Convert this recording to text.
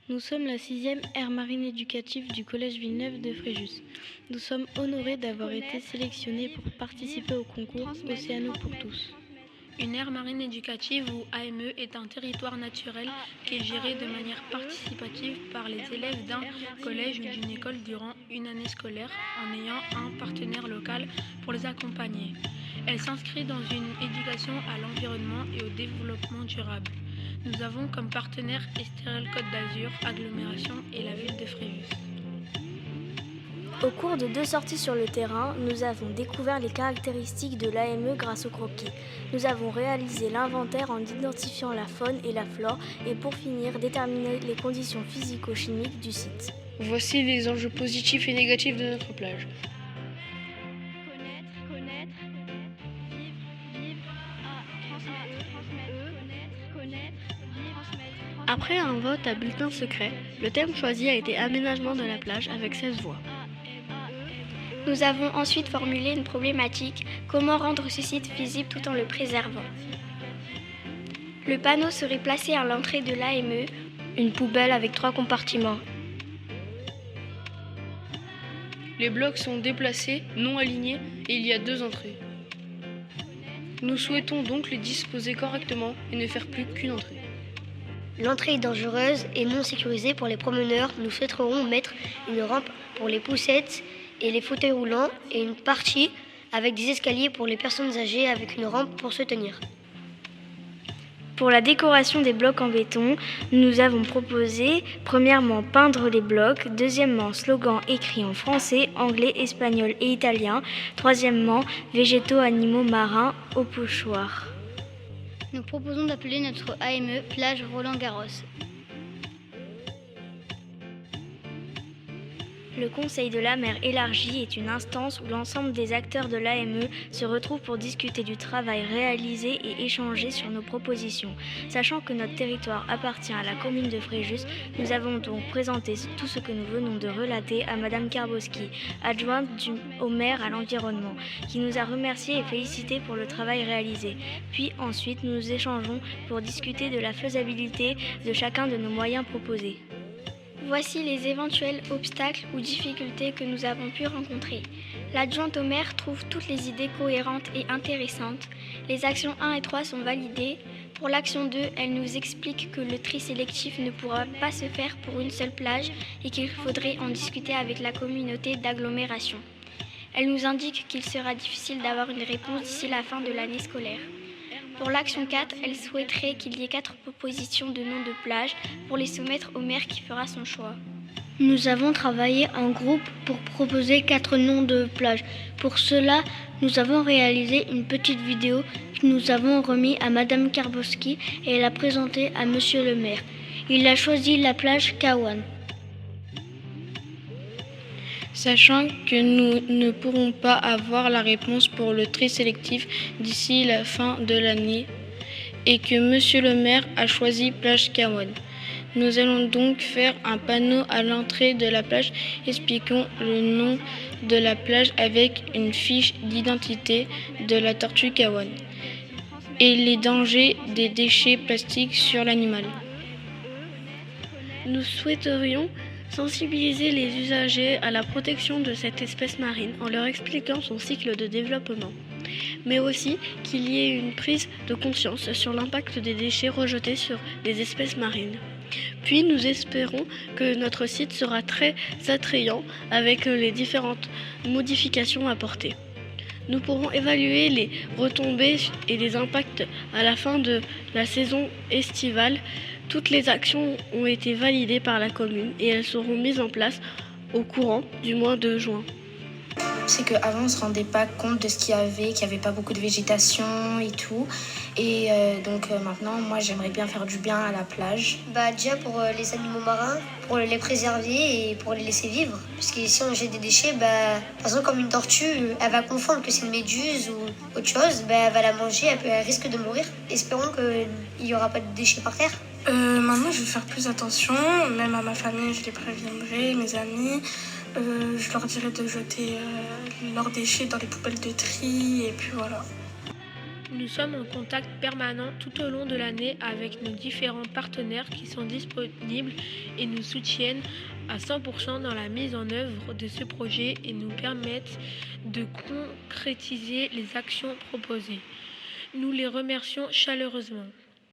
Nous sommes la 6e aire marine éducative du Collège Villeneuve de Fréjus. Nous sommes honorés d'avoir été sélectionnés pour participer au concours Océano pour tous. Une aire marine éducative ou AME est un territoire naturel qui est géré de manière participative par les élèves d'un collège ou d'une école durant une année scolaire en ayant un partenaire local pour les accompagner. Elle s'inscrit dans une éducation à l'environnement et au développement durable. Nous avons comme partenaires Estérel Côte d'Azur, Agglomération et la ville de Fréjus. Au cours de 2 sorties sur le terrain, nous avons découvert les caractéristiques de l'AME grâce au croquis. Nous avons réalisé l'inventaire en identifiant la faune et la flore et pour finir, déterminer les conditions physico-chimiques du site. Voici les enjeux positifs et négatifs de notre plage. Connaître, transmettre. Après un vote à bulletin secret, le thème choisi a été aménagement de la plage avec 16 voix. Nous avons ensuite formulé une problématique, comment rendre ce site visible tout en le préservant. Le panneau serait placé à l'entrée de l'AME, Une poubelle avec 3 compartiments. Les blocs sont déplacés, non alignés et il y a 2 entrées. Nous souhaitons donc les disposer correctement et ne faire plus qu'une entrée. L'entrée est dangereuse et non sécurisée pour les promeneurs. Nous souhaiterions mettre une rampe pour les poussettes et les fauteuils roulants et une partie avec des escaliers pour les personnes âgées avec une rampe pour se tenir. Pour la décoration des blocs en béton, nous avons proposé premièrement peindre les blocs, deuxièmement slogan écrit en français, anglais, espagnol et italien, troisièmement végétaux, animaux marins au pochoir. Nous proposons d'appeler notre AME plage Roland-Garros. Le Conseil de la mer élargi est une instance où l'ensemble des acteurs de l'AME se retrouvent pour discuter du travail réalisé et échanger sur nos propositions. Sachant que notre territoire appartient à la commune de Fréjus, nous avons donc présenté tout ce que nous venons de relater à Madame Karboski, adjointe au maire à l'environnement, qui nous a remerciés et félicités pour le travail réalisé. Puis ensuite, nous échangeons pour discuter de la faisabilité de chacun de nos moyens proposés. voici les éventuels obstacles ou difficultés que nous avons pu rencontrer. L'adjointe au maire trouve toutes les idées cohérentes et intéressantes. Les actions 1 et 3 sont validées. Pour l'action 2, elle nous explique que le tri sélectif ne pourra pas se faire pour une seule plage et qu'il faudrait en discuter avec la communauté d'agglomération. Elle nous indique qu'il sera difficile d'avoir une réponse d'ici la fin de l'année scolaire. Pour l'action 4, elle souhaiterait qu'il y ait 4 propositions de noms de plage pour les soumettre au maire qui fera son choix. Nous avons travaillé en groupe pour proposer 4 noms de plage. Pour cela, nous avons réalisé une petite vidéo que nous avons remise à Madame Karboski et elle a présentée à Monsieur le maire. Il a choisi la plage Kawan. Sachant que nous ne pourrons pas avoir la réponse pour le tri sélectif d'ici la fin de l'année et que Monsieur le maire a choisi plage Kawan. Nous allons donc faire un panneau à l'entrée de la plage expliquant le nom de la plage avec une fiche d'identité de la tortue Kawan et les dangers des déchets plastiques sur l'animal. Nous souhaiterions sensibiliser les usagers à la protection de cette espèce marine en leur expliquant son cycle de développement, mais aussi qu'il y ait une prise de conscience sur l'impact des déchets rejetés sur des espèces marines. Puis nous espérons que notre site sera très attrayant avec les différentes modifications apportées. Nous pourrons évaluer les retombées et les impacts à la fin de la saison estivale. Toutes les actions ont été validées par la commune et elles seront mises en place au courant du mois de juin. C'est qu'avant on ne se rendait pas compte de ce qu'il y avait pas beaucoup de végétation et tout. Et donc maintenant, moi j'aimerais bien faire du bien à la plage. Déjà pour les animaux marins, pour les préserver et pour les laisser vivre. Parce que si on jette des déchets, par exemple comme une tortue, elle va confondre que c'est une méduse ou autre chose, elle va la manger, elle risque de mourir. Espérons qu'il n'y aura pas de déchets par terre. Maintenant, je vais faire plus attention, même à ma famille, je les préviendrai, mes amis. Je leur dirai de jeter leurs déchets dans les poubelles de tri, et puis voilà. Nous sommes en contact permanent tout au long de l'année avec nos différents partenaires qui sont disponibles et nous soutiennent à 100% dans la mise en œuvre de ce projet et nous permettent de concrétiser les actions proposées. Nous les remercions chaleureusement.